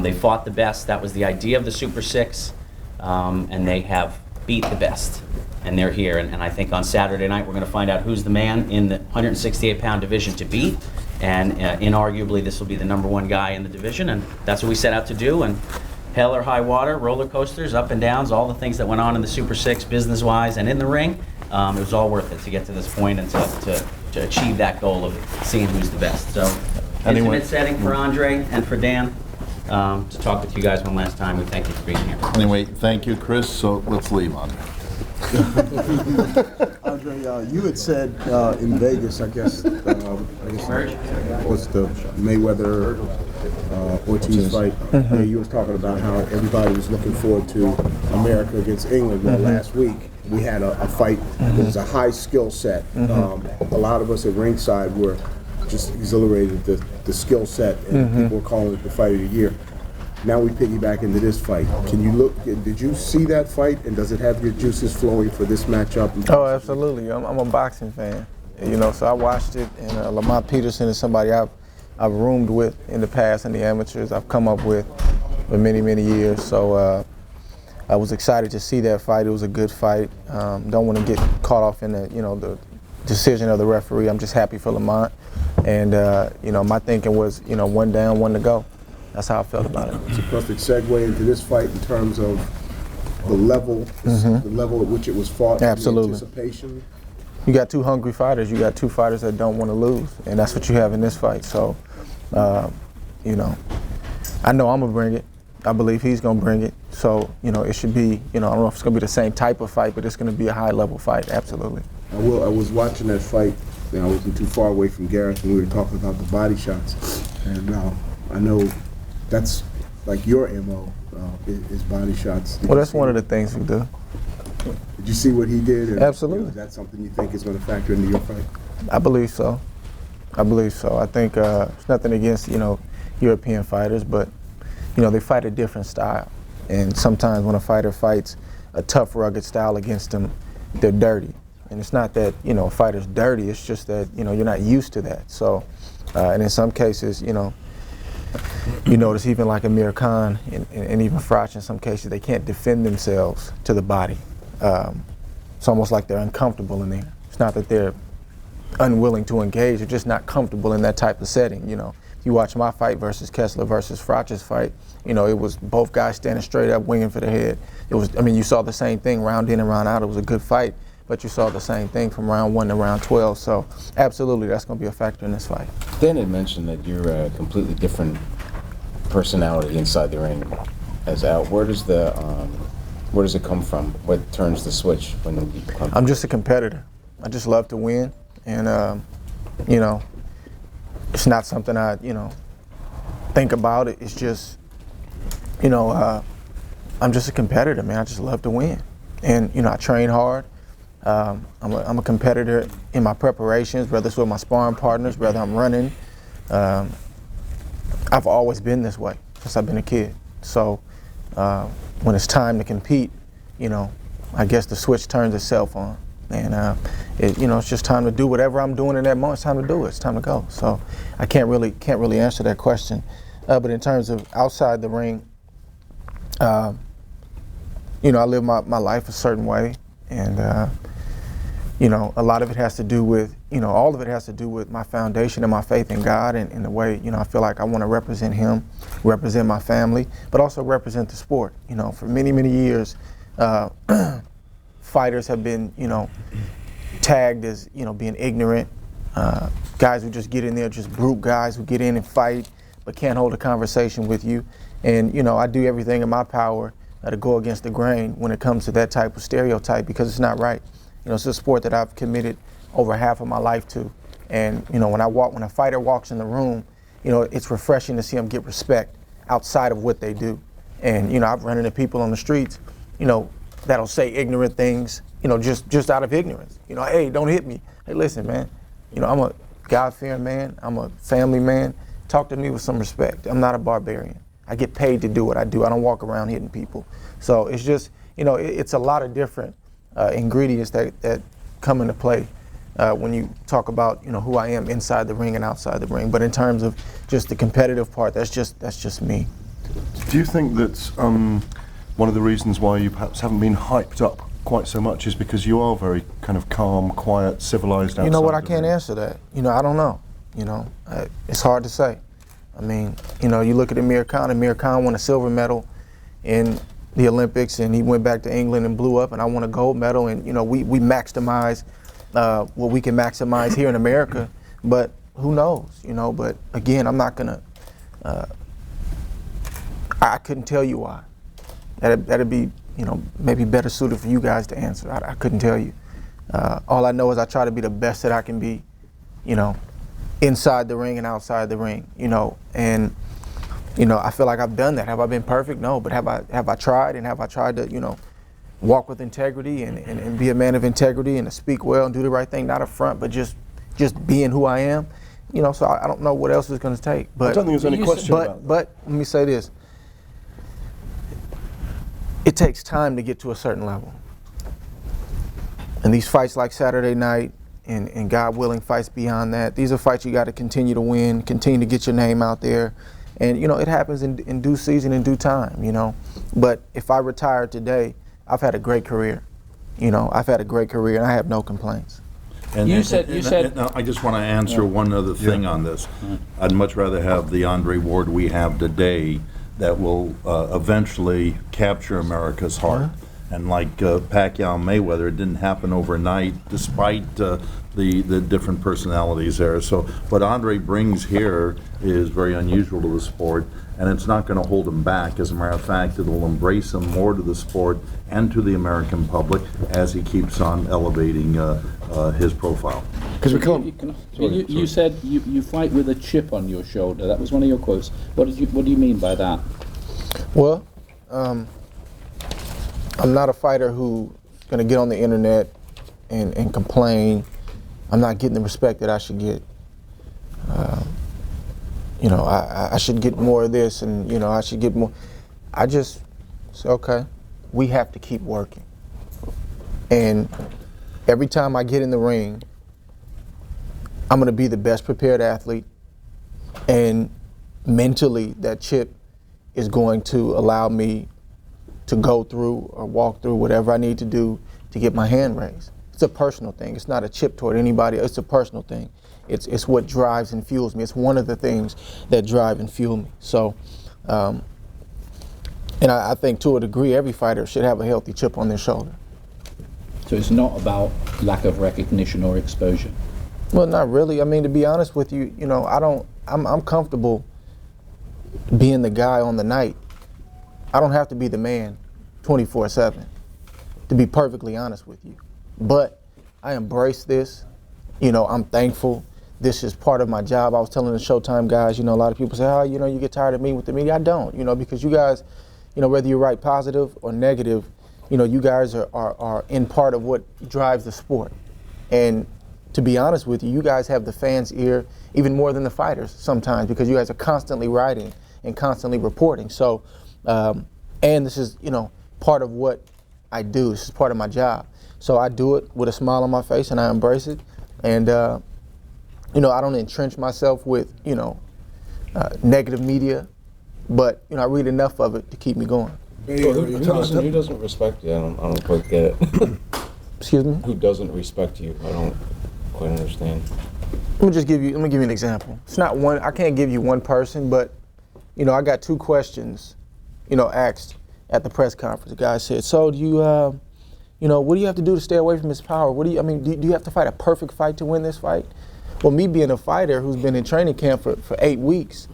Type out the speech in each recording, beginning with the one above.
They fought the best. That was the idea of the Super Six, and they have beat the best, and they're here. And I think on Saturday night we're going to find out who's the man in the 168-pound division to beat, and inarguably this will be the #1 guy in the division, and that's what we set out to do. And hell or high water, roller coasters, up and downs, all the things that went on in the Super Six business-wise and in the ring, it was all worth it to get to this point and to achieve that goal of seeing who's the best. So, intimate setting for Andre and for Dan. To talk with you guys one last time. We thank you for being here. Anyway, thank you, Chris. So let's leave, Andre. Andre, you had said in Vegas, I guess was the Mayweather Ortiz fight. Yeah, you was talking about how everybody was looking forward to America against England. Well, last week we had a fight that was a high skill set. A lot of us at ringside were just exhilarated the skill set, and people were calling it the fight of the year. Now we piggyback into this fight. Can you look? Did you see that fight, and does it have your juices flowing for this matchup? Oh, absolutely. I'm a boxing fan, so I watched it. And Lamont Peterson is somebody I've roomed with in the past in the amateurs. I've come up with for many, many years. So I was excited to see that fight. It was a good fight. Don't want to get caught off in the decision of the referee. I'm just happy for Lamont. And my thinking was, one down, one to go. That's how I felt about it. It's a perfect segue into this fight in terms of the level, the level at which it was fought. Absolutely. The anticipation. You got two hungry fighters. You got two fighters that don't want to lose, and that's what you have in this fight. So, I know I'm gonna bring it. I believe he's gonna bring it. So, it should be, I don't know if it's gonna be the same type of fight, but it's gonna be a high-level fight. Absolutely. I was watching that fight. I wasn't too far away from Gareth, and we were talking about the body shots. And I know that's like your MO, is body shots. Well, that's one of the things we do. Did you see what he did? And, Absolutely. Is that something you think is going to factor into your fight? I believe so. I think it's nothing against, European fighters, but, they fight a different style. And sometimes when a fighter fights a tough, rugged style against them, they're dirty. And it's not that, a fighter's dirty, it's just that, you're not used to that. So, and in some cases, you notice even like Amir Khan and even Froch, in some cases, they can't defend themselves to the body. It's almost like they're uncomfortable in there. It's not that they're unwilling to engage, they're just not comfortable in that type of setting. If you watch my fight versus Kessler versus Froch's fight, it was both guys standing straight up, winging for the head. It was, you saw the same thing round in and round out. It was a good fight, but you saw the same thing from round 1 to round 12. So absolutely, that's going to be a factor in this fight. Dan had mentioned that you're a completely different personality inside the ring as out. Where does it come from? What turns the switch when the people come? I'm just a competitor. I just love to win, and it's not something I think about. It's just I'm just a competitor, man. I just love to win, and I train hard. I'm a competitor in my preparations, whether it's with my sparring partners, whether I'm running. I've always been this way since I've been a kid. So when it's time to compete, I guess the switch turns itself on. And it's just time to do whatever I'm doing in that moment. It's time to do it. It's time to go. So I can't really answer that question. But in terms of outside the ring, I live my life a certain way, and a lot of it has to do with, all of it has to do with my foundation and my faith in God, and the way, I feel like I want to represent Him, represent my family, but also represent the sport. For many, many years, fighters have been, tagged as, being ignorant, guys who just get in there, just brute guys who get in and fight, but can't hold a conversation with you. And, I do everything in my power to go against the grain when it comes to that type of stereotype, because it's not right. It's a sport that I've committed over half of my life to. And, when a fighter walks in the room, it's refreshing to see them get respect outside of what they do. And, I've run into people on the streets, that'll say ignorant things, just out of ignorance. Hey, don't hit me. Hey, listen, man, I'm a God-fearing man. I'm a family man. Talk to me with some respect. I'm not a barbarian. I get paid to do what I do. I don't walk around hitting people. So it's just, it's a lot of different ingredients that come into play when you talk about, who I am inside the ring and outside the ring. But in terms of just the competitive part, that's just me. Do you think that one of the reasons why you perhaps haven't been hyped up quite so much is because you are very kind of calm, quiet, civilized outside? You know what? I the can't ring? answer that. I don't know. It's hard to say. I mean, you look at Amir Khan. Amir Khan won a silver medal in the Olympics, and he went back to England and blew up, and I won a gold medal, and we maximize what we can maximize here in America, but who knows, but again, I'm not gonna, I couldn't tell you why. That'd be, maybe better suited for you guys to answer. I couldn't tell you. All I know is I try to be the best that I can be, inside the ring and outside the ring, and I feel like I've done that. Have I been perfect? No, but have I tried, and have I tried to, walk with integrity and be a man of integrity and to speak well and do the right thing, not up front, but just being who I am, so I don't know what else it's going to take. But I don't think there's any question about that. But let me say this. It takes time to get to a certain level. And these fights like Saturday night and God willing fights beyond that, these are fights you got to continue to win, continue to get your name out there. And, it happens in due season, in due time, But if I retire today, I've had a great career. I've had a great career, and I have no complaints. You said. Now, I just want to answer one other thing on this. I'd much rather have the Andre Ward we have today that will eventually capture America's heart. And like Pacquiao Mayweather, it didn't happen overnight, despite the different personalities there. So what Andre brings here is very unusual to the sport, and it's not going to hold him back. As a matter of fact, it'll embrace him more to the sport and to the American public as he keeps on elevating his profile. Because You said you fight with a chip on your shoulder. That was one of your quotes. What do you mean by that? Well, I'm not a fighter who's going to get on the internet and complain. I'm not getting the respect that I should get. I should get more of this, and I should get more. I just say, okay, we have to keep working. And every time I get in the ring, I'm going to be the best prepared athlete, and mentally that chip is going to allow me to go through or walk through whatever I need to do to get my hand raised. It's a personal thing. It's not a chip toward anybody. It's a personal thing. It's what drives and fuels me. It's one of the things that drive and fuel me. So, and I think to a degree, every fighter should have a healthy chip on their shoulder. So it's not about lack of recognition or exposure. Well, not really. I mean, to be honest with you, I'm comfortable being the guy on the night. I don't have to be the man 24/7, to be perfectly honest with you. But I embrace this. I'm thankful. This is part of my job. I was telling the Showtime guys, a lot of people say, oh, you get tired of meeting with the media. I don't, because you guys, whether you write positive or negative, you guys are in part of what drives the sport. And to be honest with you, you guys have the fans' ear even more than the fighters sometimes, because you guys are constantly writing and constantly reporting. So, and this is, part of what I do. This is part of my job. So I do it with a smile on my face, and I embrace it. And, I don't entrench myself with, negative media, but, I read enough of it to keep me going. Who doesn't respect you? I don't quite get it. Excuse me? Who doesn't respect you? I don't quite understand. Let me give you an example. It's not one, I can't give you one person, but, I got two questions, asked at the press conference. The guy said, so do you, what do you have to do to stay away from his power? Do you have to fight a perfect fight to win this fight? Well, me being a fighter who's been in training camp for 8 weeks,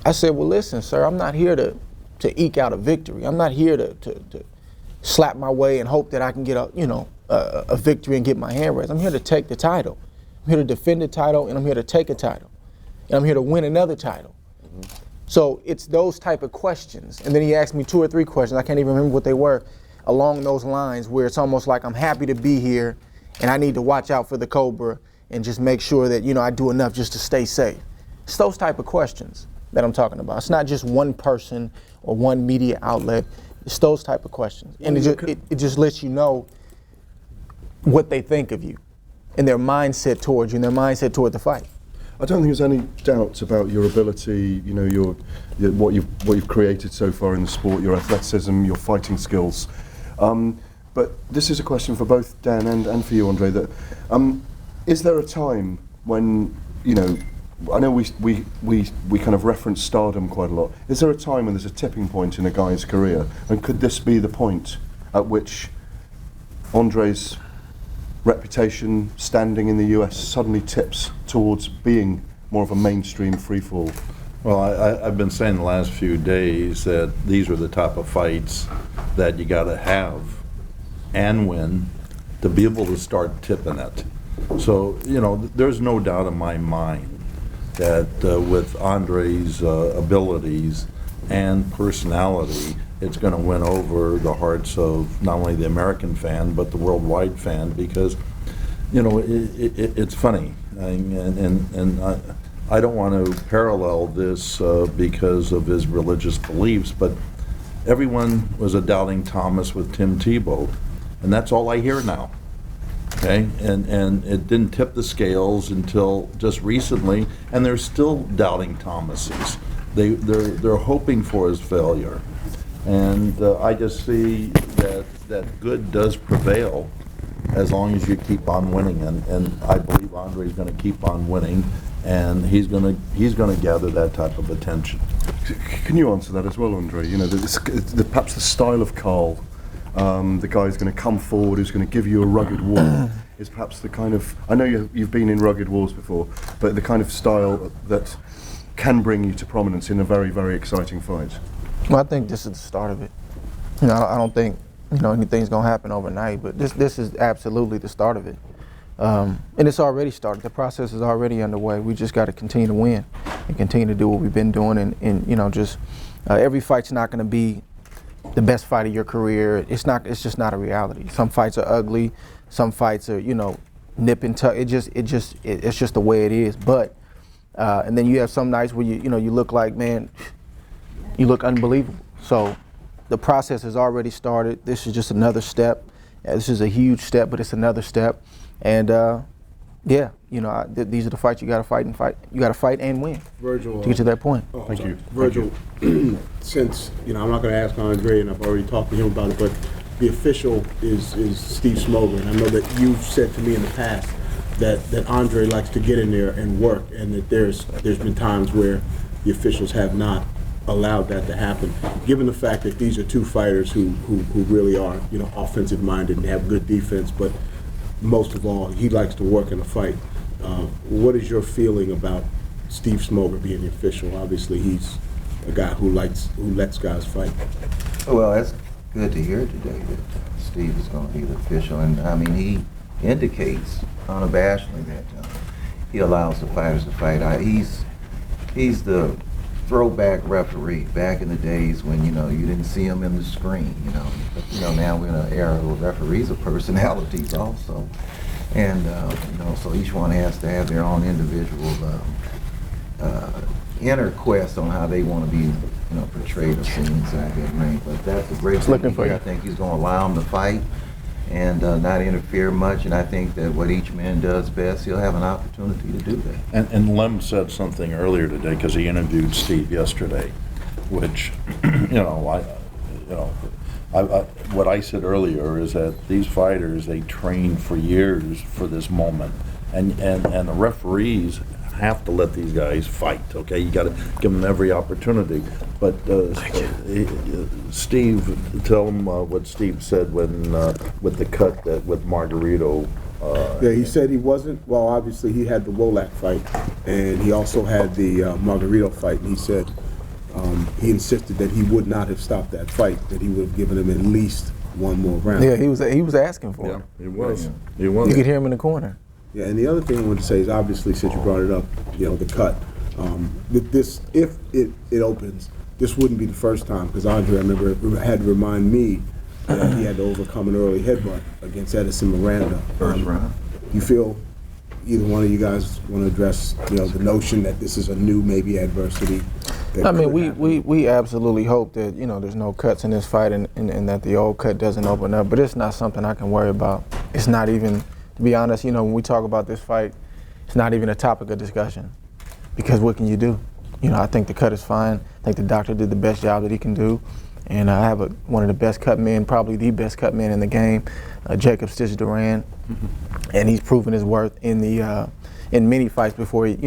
I said, well, listen, sir, I'm not here to eke out a victory. I'm not here to slap my way and hope that I can get a victory and get my hand raised. I'm here to take the title. I'm here to defend the title, and I'm here to take a title. And I'm here to win another title. Mm-hmm. So it's those type of questions. And then he asked me 2 or 3 questions, I can't even remember what they were, along those lines, where it's almost like I'm happy to be here and I need to watch out for the Cobra and just make sure that, I do enough just to stay safe. It's those type of questions that I'm talking about. It's not just one person or one media outlet. It's those type of questions. And it just lets you know what they think of you and their mindset towards you and their mindset toward the fight. I don't think there's any doubt about your ability, you know, what you've created so far in the sport, your athleticism, your fighting skills. But this is a question for both Dan and for you, Andre. That is there a time when, you know, I know we kind of reference stardom quite a lot. Is there a time when there's a tipping point in a guy's career, and could this be the point at which Andre's reputation, standing in the US, suddenly tips towards being more of a mainstream freefall? Well, I've been saying the last few days that these are the type of fights that you got to have and win to be able to start tipping it. So, you know, there's no doubt in my mind that with Andre's abilities and personality, it's going to win over the hearts of not only the American fan, but the worldwide fan, because, you know, it's funny. I don't want to parallel this because of his religious beliefs, but everyone was a doubting Thomas with Tim Tebow, and that's all I hear now. Okay, and it didn't tip the scales until just recently, and they're still doubting Thomas's. They're hoping for his failure, and I just see that good does prevail as long as you keep on winning, and I believe Andre's going to keep on winning, and he's going to gather that type of attention. Can you answer that as well, Andre? You know, perhaps the style of Carl. The guy who's going to come forward, who's going to give you a rugged war, is perhaps the kind of, I know you've been in rugged wars before, but the kind of style that can bring you to prominence in a very, very exciting fight. Well, I think this is the start of it. You know, I don't think, you know, anything's going to happen overnight, but this is absolutely the start of it. And it's already started. The process is already underway. We just got to continue to win and continue to do what we've been doing, and you know, just every fight's not going to be the best fight of your career. It's just not a reality. Some fights are ugly. Some fights are, you know, nip and tuck. It's just the way it is. But and then you have some nights where you look like, man, you look unbelievable. So the process has already started. This is just another step. This is a huge step, but it's another step. And yeah, you know, these are the fights you got to fight and fight. You got to fight and win. Virgil, to get to that point. Thank you. Virgil, since, you know, I'm not going to ask Andre, and I've already talked to him about it, but the official is Steve Smoger. And I know that you've said to me in the past that Andre likes to get in there and work, and that there's been times where the officials have not allowed that to happen. Given the fact that these are two fighters who really are, you know, offensive minded and have good defense, but most of all, he likes to work in a fight. What is your feeling about Steve Smoger being the official? Obviously, he's a guy who lets guys fight. Well, that's good to hear today that Steve is going to be the official, and I mean, he indicates unabashedly that he allows the fighters to fight. He's the throwback referee back in the days when, you know, you didn't see him in the screen, you know. But, you know, now we're in an era where referees are personalities also. And, you know, so each one has to have their own individual inner quest on how they want to be, you know, portrayed or seen inside that ring. But that's a great thing to hear. I think he's going to allow him to fight and not interfere much, and I think that what each man does best, he'll have an opportunity to do that. And Lem said something earlier today, because he interviewed Steve yesterday, which, what I said earlier is that these fighters, they trained for years for this moment, and the referees have to let these guys fight. Okay, you got to give them every opportunity. But Steve, tell them what Steve said when with the cut with Margarito. Yeah, he said he wasn't. Well, obviously he had the Wolak fight, and he also had the Margarito fight. And he said he insisted that he would not have stopped that fight; that he would have given him at least one more round. Yeah, he was asking for it. He was. Yeah. He was. You could hear him in the corner. Yeah, and the other thing I wanted to say is, obviously, since you brought it up, you know, the cut. This, if it opens, this wouldn't be the first time, because Andre, I remember, had to remind me that he had to overcome an early headbutt against Edison Miranda. First round. You feel either one of you guys want to address, you know, the notion that this is a new maybe adversity? I mean, we absolutely hope that, you know, there's no cuts in this fight, and that the old cut doesn't open up. But it's not something I can worry about. It's not even. To be honest, you know, when we talk about this fight, it's not even a topic of discussion. because what can you do? You know, I think the cut is fine. I think the doctor did the best job that he can do. And I have one of the best cut men, probably the best cut man in the game, Jacob Stitch Duran. And he's proven his worth in many fights before he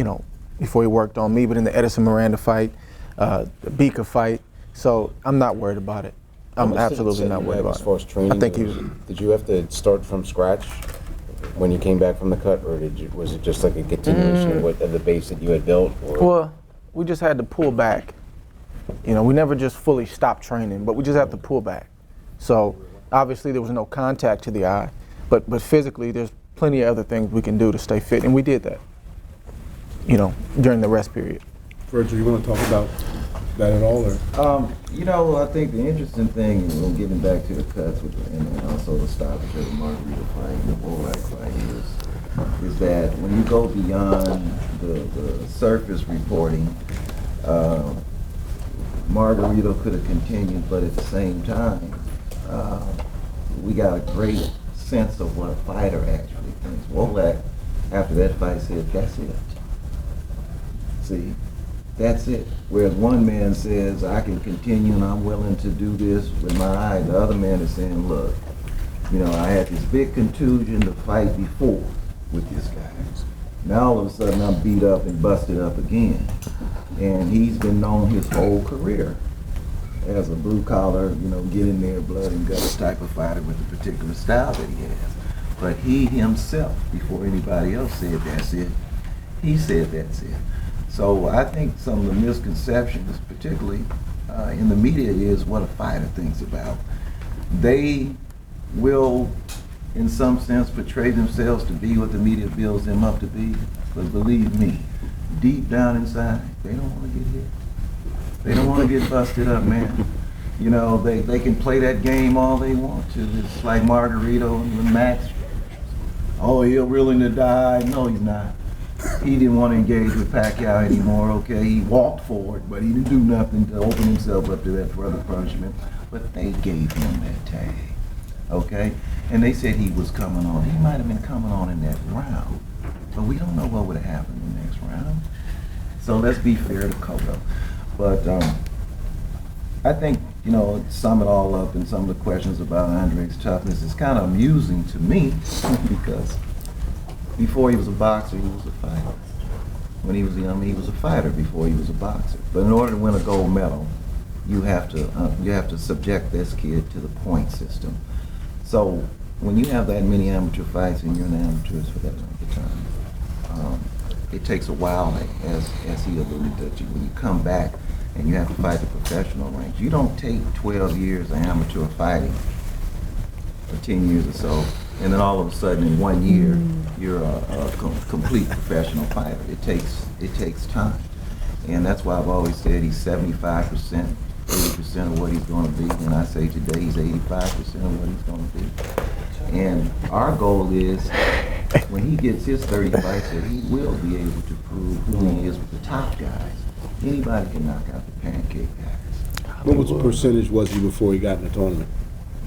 worked on me, but in the Edison Miranda fight, the Bika fight. So I'm not worried about it. I'm absolutely not worried about it. As far as training, I think did you have to start from scratch when you came back from the cut, or was it just like a continuation of the base that you had built? Or? Well, we just had to pull back. You know, we never just fully stopped training, but we just have to pull back. So obviously there was no contact to the eye, but physically there's plenty of other things we can do to stay fit, and we did that, you know, during the rest period. Virgil, you want to talk about that at all? Or? You know, I think the interesting thing, when getting back to the cuts and also the stoppage of the Margarita fight and the Bullride fight is that when you go beyond the surface reporting, Margarito could have continued, but at the same time, we got a great sense of what a fighter actually thinks. Wolak, after that fight, said, "That's it." See, that's it. Whereas one man says, "I can continue and I'm willing to do this with my eye." The other man is saying, "Look, you know, I had this big contusion to fight before with this guy. Now all of a sudden I'm beat up and busted up again." And he's been known his whole career as a blue collar, you know, get in there, blood and guts type of fighter with a particular style that he has. But he himself, before anybody else said that's it, he said that's it. So I think some of the misconceptions, particularly in the media, is what a fighter thinks about. They will, in some sense, portray themselves to be what the media builds them up to be. But believe me, deep down inside, they don't want to get hit. They don't want to get busted up, man. You know, they can play that game all they want to. It's like Margarito and Max. Oh, he's willing to die. No, he's not. He didn't want to engage with Pacquiao anymore, okay? He walked forward, but he didn't do nothing to open himself up to that further punishment. But they gave him that tag, okay? And they said he was coming on. He might have been coming on in that round, but we don't know what would have happened in the next round. So let's be fair to Cotto. But I think, you know, to sum it all up in some of the questions about Andre's toughness is kind of amusing to me because before he was a boxer, he was a fighter. When he was young, he was a fighter before he was a boxer. But in order to win a gold medal, you have to subject this kid to the point system. So when you have that many amateur fights and you're an amateur for that length of time, it takes a while, as he alluded to, when you come back and you have to fight the professional ranks. You don't take 12 years of amateur fighting, or 10 years or so, and then all of a sudden in 1 year you're a complete professional fighter. It takes time, and that's why I've always said he's 75%, 80% of what he's going to be, and I say today he's 85% of what he's going to be. And our goal is, when he gets his 30 fights, that he will be able to prove who he is with the top guys. Anybody can knock out the pancake guys. What was the percentage was he before he got in the tournament?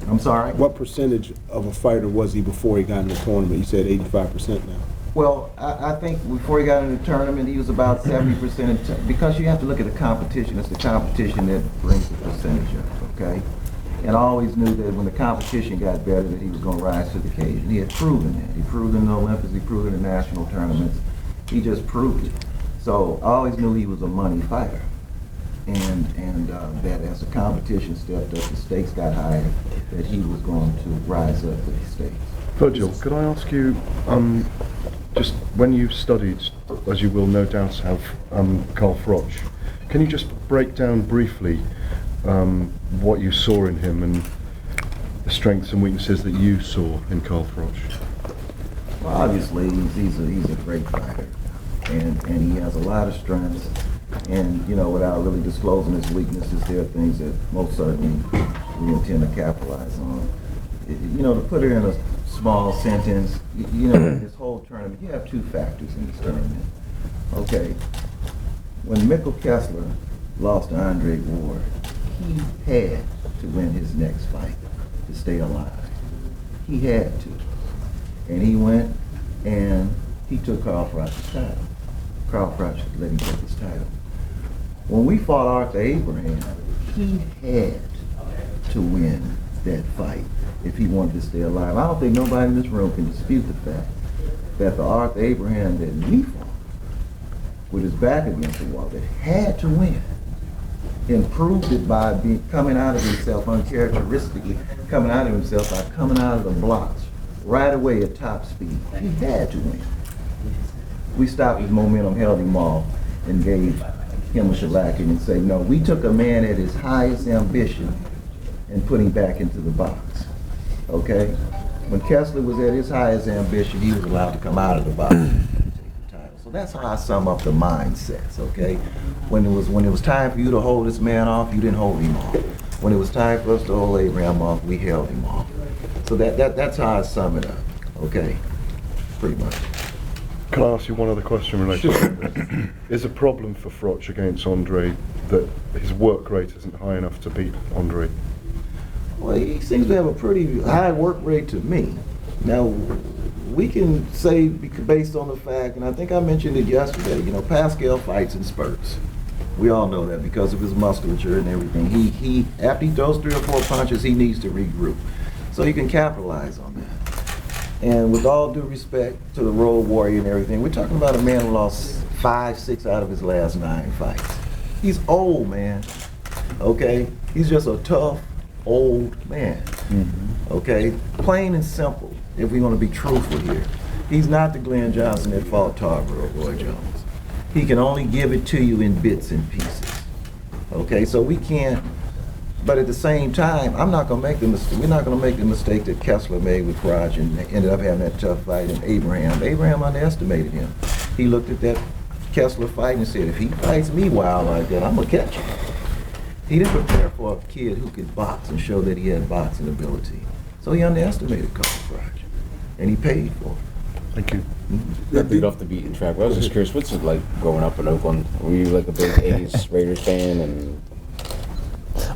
I'm sorry? What percentage of a fighter was he before he got in the tournament? You said 85% now. Well, I think before he got in the tournament, he was about 70%, because you have to look at the competition. It's the competition that brings the percentage up, okay? And I always knew that when the competition got better, that he was going to rise to the occasion. He had proven that. He proved in the Olympics, he proved in the national tournaments. He just proved it. So I always knew he was a money fighter. And that as the competition stepped up, the stakes got higher, that he was going to rise up to the stakes. Virgil, could I ask you, just when you studied, as you will no doubt have, Carl Froch, can you just break down briefly what you saw in him and the strengths and weaknesses that you saw in Carl Froch? Well, obviously, he's a great fighter, and he has a lot of strengths. And, you know, without really disclosing his weaknesses, there are things that most certainly we intend to capitalize on. You know, to put it in a small sentence, you know, this whole tournament, you have two factors in this tournament. Okay, when Mikkel Kessler lost to Andre Ward, he had to win his next fight to stay alive. He had to. And he went and he took Carl Froch's title. Carl Froch let him get this title. When we fought Arthur Abraham, he had to win that fight if he wanted to stay alive. I don't think nobody in this room can dispute the fact that the Arthur Abraham that we fought, with his back against the wall, that had to win, and proved it by coming out of himself uncharacteristically, coming out of himself by coming out of the blocks right away at top speed. He had to win. We stopped his momentum, held him off, and gave him a shellacking and say, no, we took a man at his highest ambition and put him back into the box, okay? When Kessler was at his highest ambition, he was allowed to come out of the box and take the title. So that's how I sum up the mindsets, okay? When it was time for you to hold this man off, you didn't hold him off. When it was time for us to hold Abraham off, we held him off. So that's how I sum it up, okay? Pretty much. Can I ask you one other question related to this? Is a problem for Froch against Andre that his work rate isn't high enough to beat Andre? Well, he seems to have a pretty high work rate to me. Now, we can say, based on the fact, and I think I mentioned it yesterday, you know, Pascal fights in spurts. We all know that because of his musculature and everything. He after he throws 3 or 4 punches, he needs to regroup. So you can capitalize on that. And with all due respect to the Road Warrior and everything, we're talking about a man who lost 5, 6 out of his last 9 fights. He's old, man, okay? He's just a tough, old man, okay? Plain and simple, if we want to be truthful here. He's not the Glenn Johnson that fought Tarboro, Roy Jones. He can only give it to you in bits and pieces, okay? So we can't. But at the same time, we're not going to make the mistake that Kessler made with Froch and ended up having that tough fight in Abraham. Abraham underestimated him. He looked at that Kessler fight and said, if he fights me wild like that, I'm going to catch him. He didn't prepare for a kid who could box and show that he had boxing ability. So he underestimated Carl Froch, and he paid for it. Thank you. Not beat off the beaten track. I was just curious, what's it like growing up in Oakland? Were you like a big 80s Raiders fan? And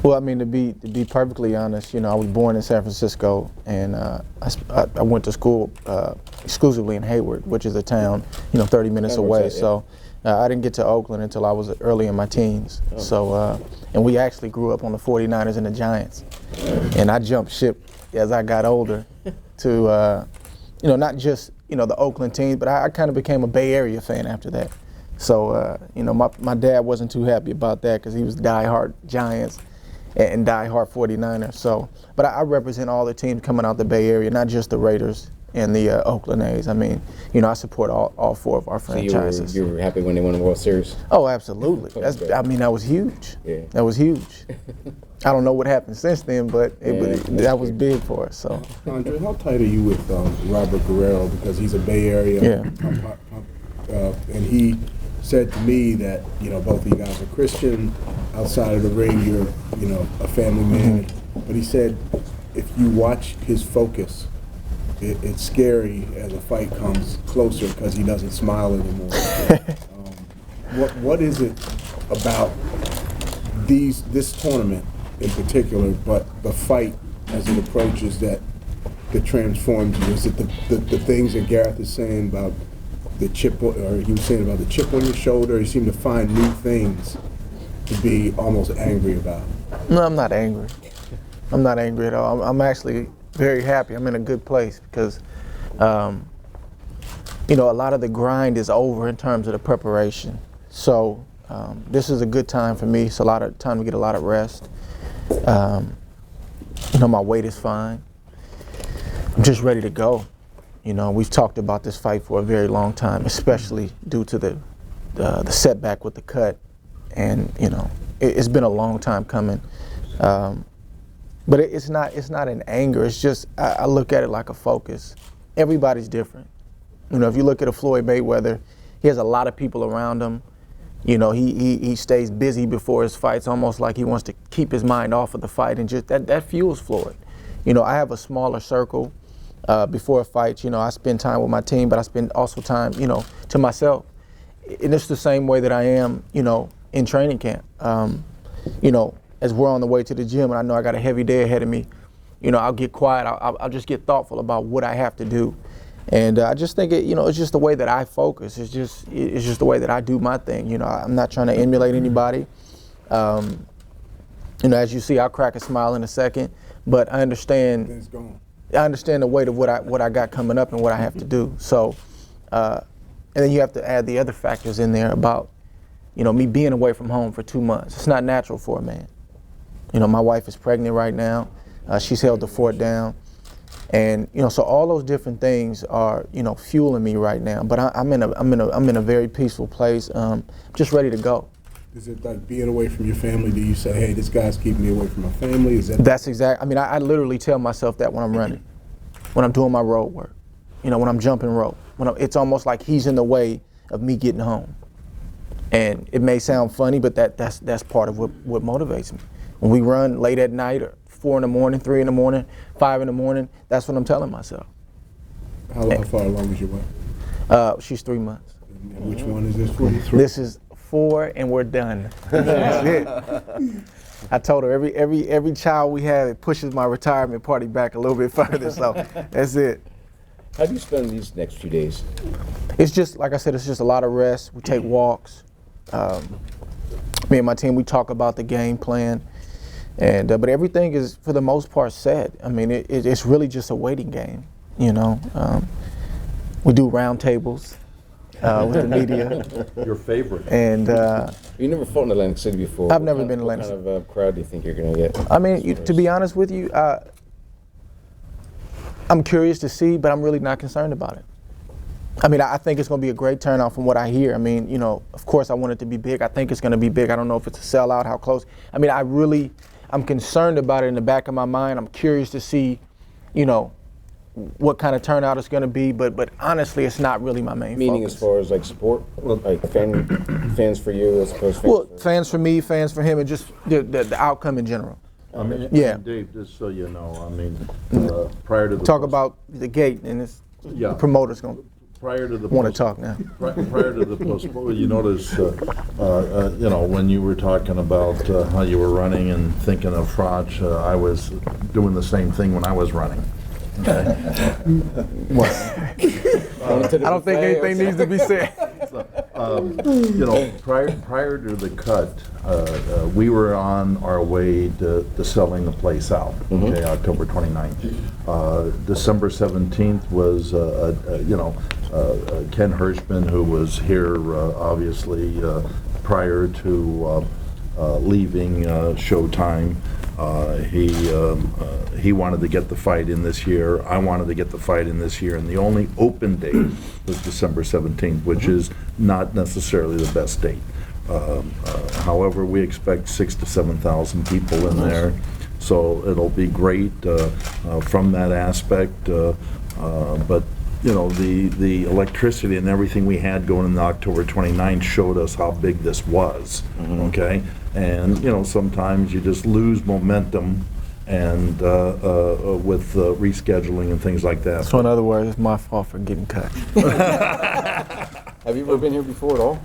Well, I mean, to be perfectly honest, you know, I was born in San Francisco, and I went to school exclusively in Hayward, which is a town, you know, 30 minutes away. That, yeah. So I didn't get to Oakland until I was early in my teens. Oh. So, and we actually grew up on the 49ers and the Giants. And I jumped ship as I got older to, you know, not just, you know, the Oakland teams, but I kind of became a Bay Area fan after that. So, you know, my dad wasn't too happy about that because he was diehard Giants and diehard 49ers. So, but I represent all the teams coming out the Bay Area, not just the Raiders and the Oakland A's. I mean, you know, I support all 4 of our franchises. So you were happy when they won the World Series? Oh, absolutely. I mean, that was huge. Yeah. That was huge. I don't know what happened since then, but that was big for us. So, Andre, how tight are you with Robert Guerrero, because he's a Bay Area, and he said to me that, you know, both of you guys are Christian. Outside of the ring, you're, you know, a family man. But he said if you watch his focus, it's scary as a fight comes closer because he doesn't smile anymore. What is it about this tournament in particular, but the fight as it approaches that transforms you? Is it the things that Gareth is saying about the chip, or he was saying about the chip on your shoulder? You seem to find new things to be almost angry about. No, I'm not angry. I'm not angry at all. I'm actually very happy. I'm in a good place because, you know, a lot of the grind is over in terms of the preparation. So this is a good time for me. It's a lot of time to get a lot of rest. You know, my weight is fine. I'm just ready to go. You know, we've talked about this fight for a very long time, especially due to the setback with the cut. And, you know, it's been a long time coming. But it's not an anger. It's just, I look at it like a focus. Everybody's different. You know, if you look at a Floyd Mayweather, he has a lot of people around him. You know, he stays busy before his fights, almost like he wants to keep his mind off of the fight, and just that fuels Floyd. You know, I have a smaller circle before a fight. You know, I spend time with my team, but I spend also time, you know, to myself. And it's the same way that I am, you know, in training camp. You know, as we're on the way to the gym and I know I got a heavy day ahead of me, you know, I'll get quiet. I'll just get thoughtful about what I have to do. And, you know, And I just think it's just the way that I focus. It's just the way that I do my thing. I'm not trying to emulate anybody. As you see, I'll crack a smile in a second, but I understand. It's gone. I understand the weight of what I got coming up and what I have to do. So, and then you have to add the other factors in there about, me being away from home for 2 months. It's not natural for a man. My wife is pregnant right now. She's held the fort down, and so all those different things are fueling me right now. But I'm in a very peaceful place. Just ready to go. Is it like being away from your family? Do you say, hey, this guy's keeping me away from my family? Is that? That's exact. I literally tell myself that when I'm running, when I'm doing my road work, when I'm jumping rope. It's almost like he's in the way of me getting home. And it may sound funny, but that's part of what motivates me. When we run late at night, or 4 in the morning, 3 in the morning, 5 in the morning, that's what I'm telling myself. How far along is your wife? She's 3 months. And which one is this for? This is 4 and we're done. That's it. I told her every child we have, it pushes my retirement party back a little bit further, so that's it. How do you spend these next few days? It's just, like I said, it's just a lot of rest. We take walks. Me and my team, we talk about the game plan. And but everything is, for the most part, set. It's really just a waiting game, We do round tables with the media. Your favorite. And You never fought in Atlantic City before. I've never been in Atlantic City. What kind of crowd do you think you're going to get? To be honest with you, I'm curious to see, but I'm really not concerned about it. I think it's going to be a great turnout from what I hear. Of course I want it to be big. I think it's going to be big. I don't know if it's a sellout, how close. I'm concerned about it in the back of my mind. I'm curious to see, what kind of turnout it's going to be, but honestly, it's not really my main Meaning focus. as far as like support, like fans for you as opposed to fans fans for me, fans for him, and just the outcome in general. Yeah. Dave, just so you know, prior to the Talk about the gate, and the promoter's going to prior to the want to talk now. Prior to the postponement, you notice, when you were talking about how you were running and thinking of Froch, I was doing the same thing when I was running. Okay. I don't think anything needs to be said. Prior to the cut, we were on our way to selling the place out. Okay, October 29th. December 17th was, Ken Hirschman, who was here obviously prior to leaving Showtime. He wanted to get the fight in this year. I wanted to get the fight in this year, and the only open date was December 17th, which is not necessarily the best date. However, we expect 6,000 to 7,000 people in there, so it'll be great from that aspect. But the electricity and everything we had going into October 29th showed us how big this was. Okay. And sometimes you just lose momentum, and with rescheduling and things like that. So in other words, it's my fault for getting cut. Have you ever been here before at all?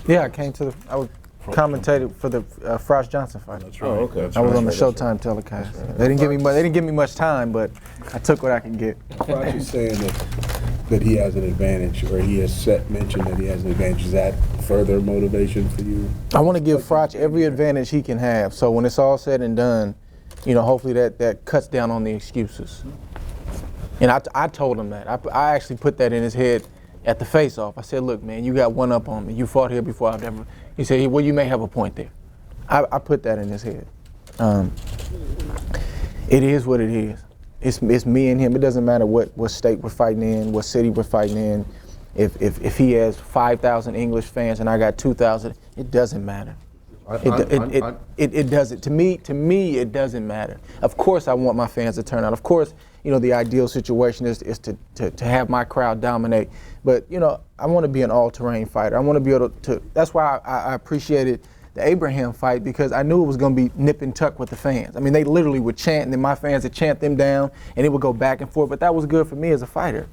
Yeah, I was commentated for the Froch Johnson fight. That's right. Oh, okay. That's I was right. on the Showtime telecast. They didn't give me much time, but I took what I could get. Froch is saying that he has an advantage, or he has mentioned that he has an advantage. Is that further motivation for you? I want to give Froch every advantage he can have. So when it's all said and done, hopefully that cuts down on the excuses. And I told him that. I actually put that in his head at the face-off. I said, look, man, you got one up on me. You fought here before I've ever. He said, well, you may have a point there. I put that in his head. It is what it is. It's me and him. It doesn't matter what state we're fighting in, what city we're fighting in. If he has 5,000 English fans and I got 2,000, it doesn't matter. It doesn't. To me, it doesn't matter. Of course, I want my fans to turn out. Of course, the ideal situation is to have my crowd dominate. But I want to be an all-terrain fighter. I want to be able to. That's why I appreciated the Abraham fight, because I knew it was going to be nip and tuck with the fans. They literally would chant, and then my fans would chant them down, and it would go back and forth. But that was good for me as a fighter.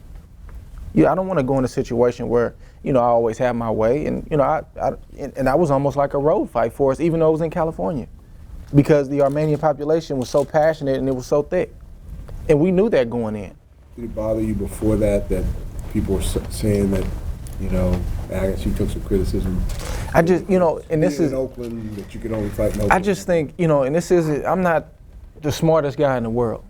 I don't want to go in a situation where I always have my way, and and that was almost like a road fight for us, even though it was in California, because the Armenian population was so passionate and it was so thick, and we knew that going in. Did it bother you before that people were saying that, you know, I guess you took some criticism. I just, you know, and this Being is, in Oakland, that you could only fight in Oakland. I just think, you know, and this is, I'm not the smartest guy in the world.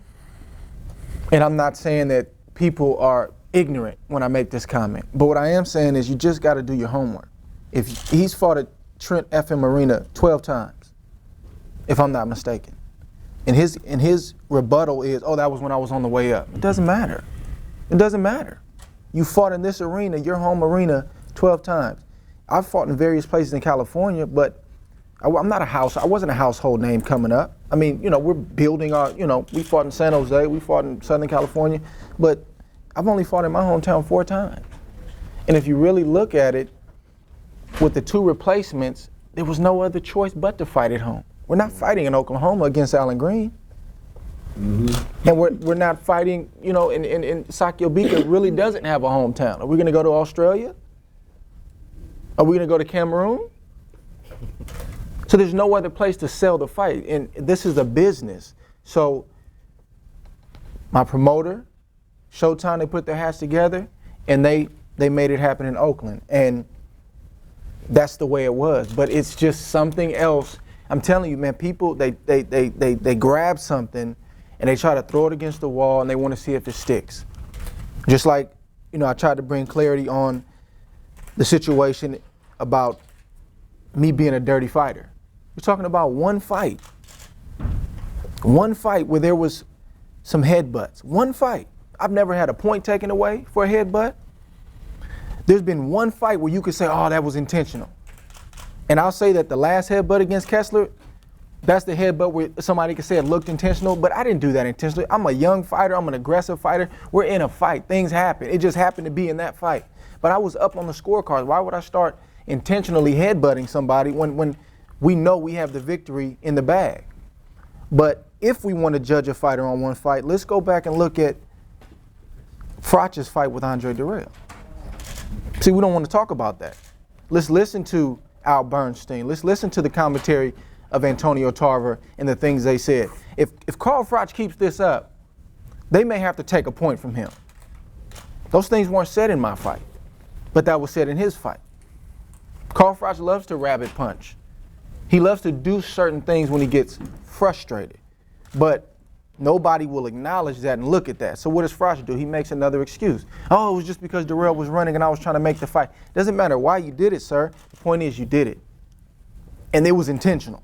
And I'm not saying that people are ignorant when I make this comment. But what I am saying is you just got to do your homework. If he's fought at Trent FM Arena 12 times, if I'm not mistaken. And his rebuttal is, oh, that was when I was on the way up. It doesn't matter. It doesn't matter. You fought in this arena, your home arena, 12 times. I've fought in various places in California, but I wasn't a household name coming up. I mean, you know, we're building our, you know, we fought in San Jose, we fought in Southern California, but I've only fought in my hometown 4 times. And if you really look at it, with the 2 replacements, there was no other choice but to fight at home. We're not fighting in Oklahoma against Alan Green. Mm-hmm. And we're not fighting, you know, in Sakio Bika really doesn't have a hometown. Are we gonna go to Australia? Are we gonna go to Cameroon? So there's no other place to sell the fight, and this is a business. So my promoter, Showtime, they put their hats together, and they made it happen in Oakland, and that's the way it was. But it's just something else. I'm telling you, man, people, they grab something and they try to throw it against the wall and they want to see if it sticks. Just like, you know, I tried to bring clarity on the situation about me being a dirty fighter. We're talking about one fight where there was some headbutts. One fight. I've never had a point taken away for a headbutt. There's been one fight where you could say, oh, that was intentional. And I'll say that the last headbutt against Kessler, that's the headbutt where somebody could say it looked intentional, but I didn't do that intentionally. I'm a young fighter, I'm an aggressive fighter. We're in a fight, things happen. It just happened to be in that fight. But I was up on the scorecard. Why would I start intentionally headbutting somebody when we know we have the victory in the bag? But if we want to judge a fighter on one fight, let's go back and look at Froch's fight with Andre Durrell. See, we don't want to talk about that. Let's listen to Al Bernstein. Let's listen to the commentary of Antonio Tarver and the things they said. If Carl Froch keeps this up, they may have to take a point from him. Those things weren't said in my fight, but that was said in his fight. Carl Froch loves to rabbit punch. He loves to do certain things when he gets frustrated, but nobody will acknowledge that and look at that. So what does Froch do? He makes another excuse. Oh, it was just because Durrell was running and I was trying to make the fight. Doesn't matter why you did it, sir. The point is you did it. And it was intentional.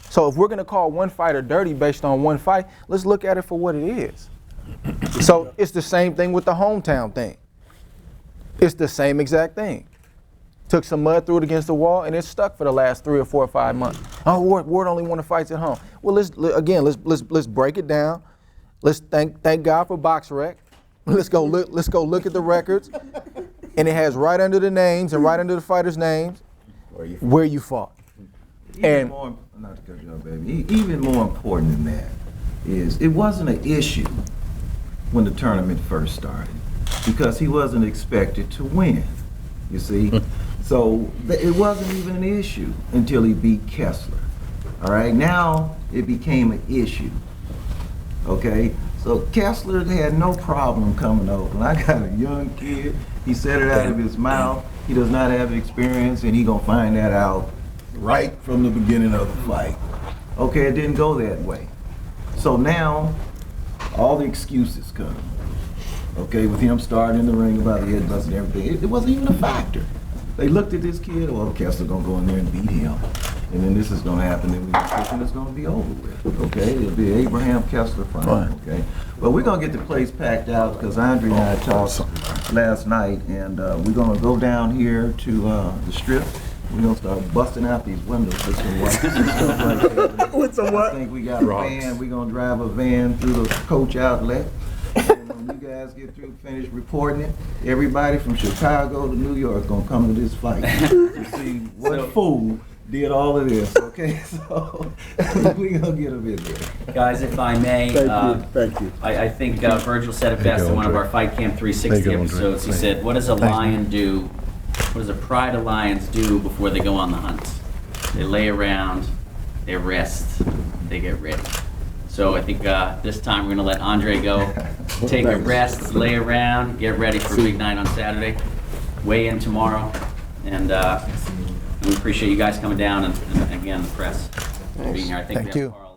So if we're going to call one fighter dirty based on one fight, let's look at it for what it is. So it's the same thing with the hometown thing. It's the same exact thing. Took some mud, threw it against the wall, and it's stuck for the last 3 or 4 or 5 months. Oh, Ward only won the fights at home. Well, let's break it down. Let's thank God for BoxRec. Let's go look at the records, and it has right under the names and right under the fighters' names where you fought. Even more, not to cut you off, baby. Even more important than that is it wasn't an issue when the tournament first started because he wasn't expected to win. You see. So it wasn't even an issue until he beat Kessler. All right, now it became an issue. Okay, so Kessler had no problem coming over. And I got a young kid. He said it out of his mouth. He does not have experience, and he gonna find that out right from the beginning of the fight. Okay, it didn't go that way. So now all the excuses come. Okay, with him starting in the ring about the headbutts and everything, it wasn't even a factor. They looked at this kid, well, Kessler gonna go in there and beat him. And then this is gonna happen, and it's gonna be over with, okay? It'll be Abraham Kessler fight, okay? But we're gonna get the place packed out because Andre and I talked last night, and we're gonna go down here to the strip. We're gonna start busting out these windows with some rocks and stuff like that. With some what? I think we got a van. We're gonna drive a van through the coach outlet. And when you guys get through, finish reporting it, everybody from Chicago to New York gonna come to this fight to see what fool did all of this. Okay, so we gonna get them in there. Guys, if I may, Thank you. I think Virgil said it best in one of our Fight Camp 360 episodes. He said, what does a lion do? What does a pride of lions do before they go on the hunt? They lay around, they rest, they get ready. So I think this time we're going to let Andre go. take a Thanks. rest, lay around, get ready for a big night on Saturday. Weigh in tomorrow, and we appreciate you guys coming down, and again, the press being here. I think we Thank have you. Carl